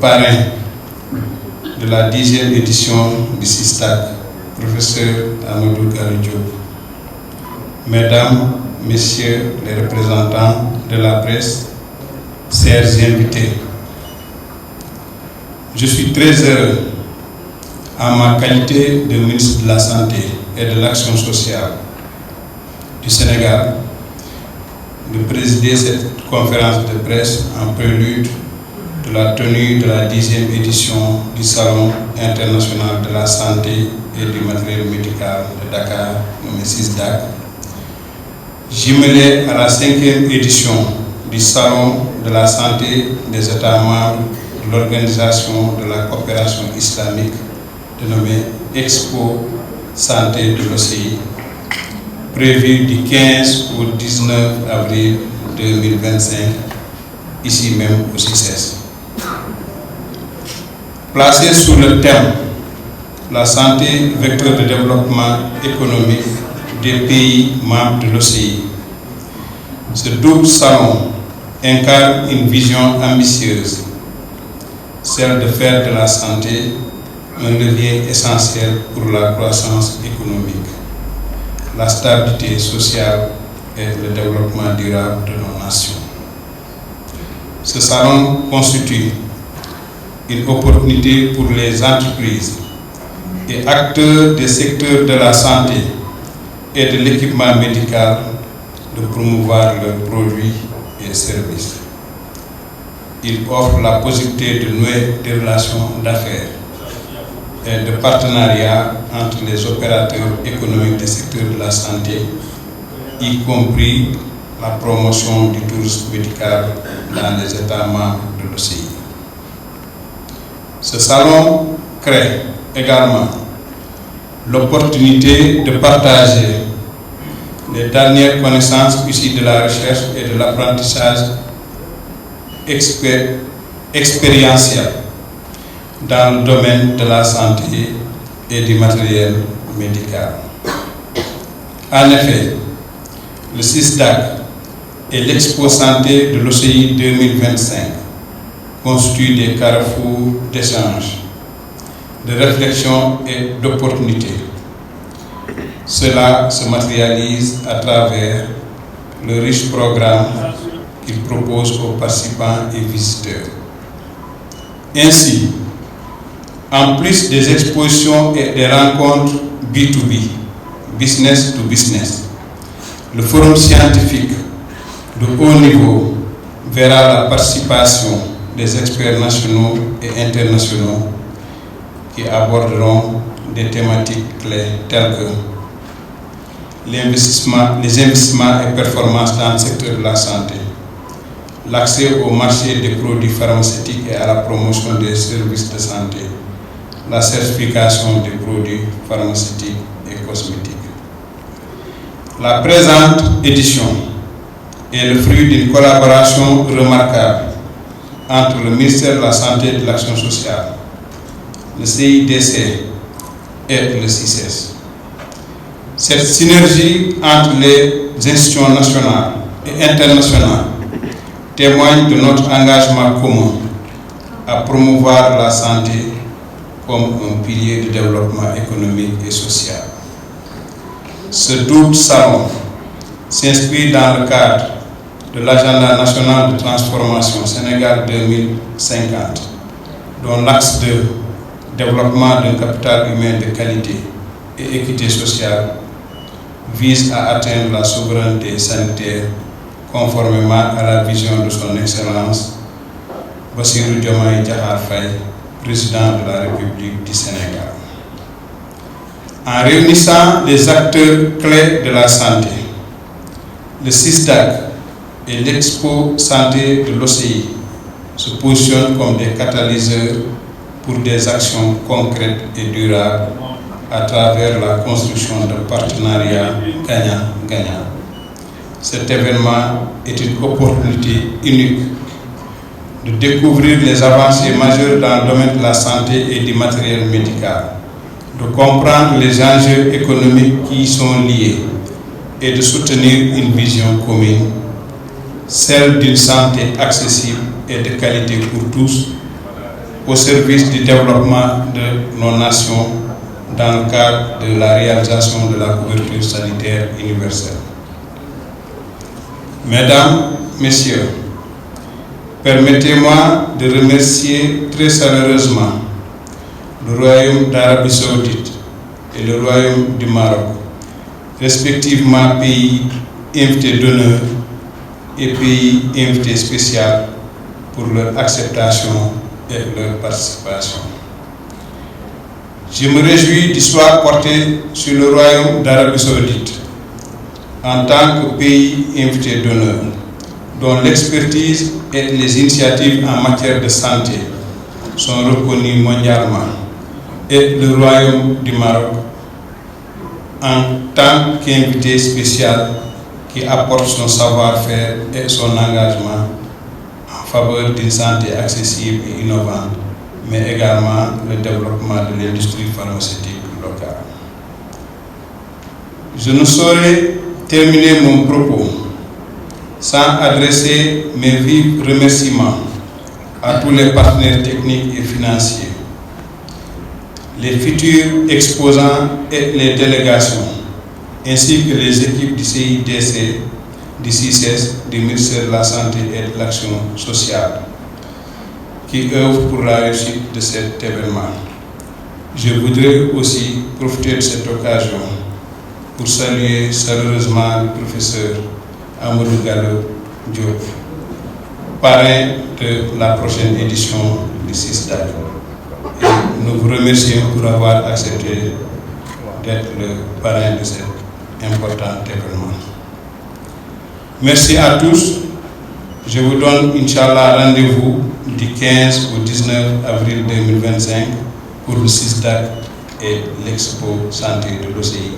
parrain de la 10e édition du SISTAC, professeur Amadou Gallo Diop, Mesdames, Messieurs les représentants de la presse, chers invités, je suis très heureux, en ma qualité de ministre de la Santé et de l'Action sociale du Sénégal, de présider cette conférence de presse en prélude de la tenue de la 10e édition du Salon international de la santé et du matériel médical de Dakar, nommé SISDAC, jumelé à la 5e édition du Salon de la santé des États membres de l'Organisation de la coopération islamique, dénommé Expo Santé de l'OCI, prévu du 15 au 19 avril 2025, ici même au CICES. Placé sous le thème « La santé, vecteur de développement économique des pays membres de l'OCI », ce double salon incarne une vision ambitieuse, celle de faire de la santé un levier essentiel pour la croissance économique, la stabilité sociale et le développement durable de nos nations. Ce salon constitue une opportunité pour les entreprises et acteurs des secteurs de la santé et de l'équipement médical de promouvoir leurs produits et services. Il offre la possibilité de nouer des relations d'affaires et de partenariat entre les opérateurs économiques des secteurs de la santé, y compris la promotion du tourisme médical dans les États membres de l'OCI. Ce salon crée également l'opportunité de partager les dernières connaissances issues de la recherche et de l'apprentissage expérientiel dans le domaine de la santé et du matériel médical. En effet, le SISDAC et l'Expo Santé de l'OCI 2025 constituent des carrefours d'échange, de réflexion et d'opportunités. Cela se matérialise à travers le riche programme qu'il propose aux participants et visiteurs. Ainsi, en plus des expositions et des rencontres B2B, business to business, le forum scientifique de haut niveau verra la participation des experts nationaux et internationaux qui aborderont des thématiques clés telles que les investissements et performances dans le secteur de la santé, l'accès au marché des produits pharmaceutiques et à la promotion des services de santé, la certification des produits pharmaceutiques et cosmétiques. La présente édition est le fruit d'une collaboration remarquable entre le ministère de la Santé et de l'Action sociale, le CIDC et le CICES. Cette synergie entre les institutions nationales et internationales témoigne de notre engagement commun à promouvoir la santé comme un pilier de développement économique et social. Ce double salon s'inscrit dans le cadre de l'agenda national de transformation Sénégal 2050, dont l'axe de développement d'un capital humain de qualité et équité sociale vise à atteindre la souveraineté sanitaire conformément à la vision de son Excellence Bassirou Diomaye Diakhar Faye, président de la République du Sénégal. En réunissant les acteurs clés de la santé, le SISDAC et l'Expo Santé de l'OCI se positionnent comme des catalyseurs pour des actions concrètes et durables à travers la construction de partenariats gagnant-gagnant. Cet événement est une opportunité unique de découvrir les avancées majeures dans le domaine de la santé et du matériel médical, de comprendre les enjeux économiques qui y sont liés et de soutenir une vision commune, celle d'une santé accessible et de qualité pour tous, au service du développement de nos nations dans le cadre de la réalisation de la couverture sanitaire universelle. Mesdames, Messieurs, permettez-moi de remercier très chaleureusement le Royaume d'Arabie Saoudite et le Royaume du Maroc, respectivement pays invités d'honneur et pays invités spécial, pour leur acceptation et leur participation. Je me réjouis du choix porté sur le Royaume d'Arabie Saoudite en tant que pays invité d'honneur, dont l'expertise et les initiatives en matière de santé sont reconnues mondialement, et le Royaume du Maroc en tant qu'invité spécial qui apporte son savoir-faire et son engagement en faveur d'une santé accessible et innovante, mais également le développement de l'industrie pharmaceutique locale. Je ne saurais terminer mon propos sans adresser mes vifs remerciements à tous les partenaires techniques et financiers, les futurs exposants et les délégations, ainsi que les équipes du CIDC, du CICES, du ministère de la Santé et de l'Action sociale, qui œuvrent pour la réussite de cet événement. Je voudrais aussi profiter de cette occasion pour saluer chaleureusement le professeur Amadou Gallo Diop, parrain de la prochaine édition du CISDAC. Et nous vous remercions pour avoir accepté d'être le parrain de cet important événement. Merci à tous. Je vous donne, Inch'Allah, rendez-vous du 15 au 19 avril 2025 pour le CISDAC et l'Expo Santé de l'OCI.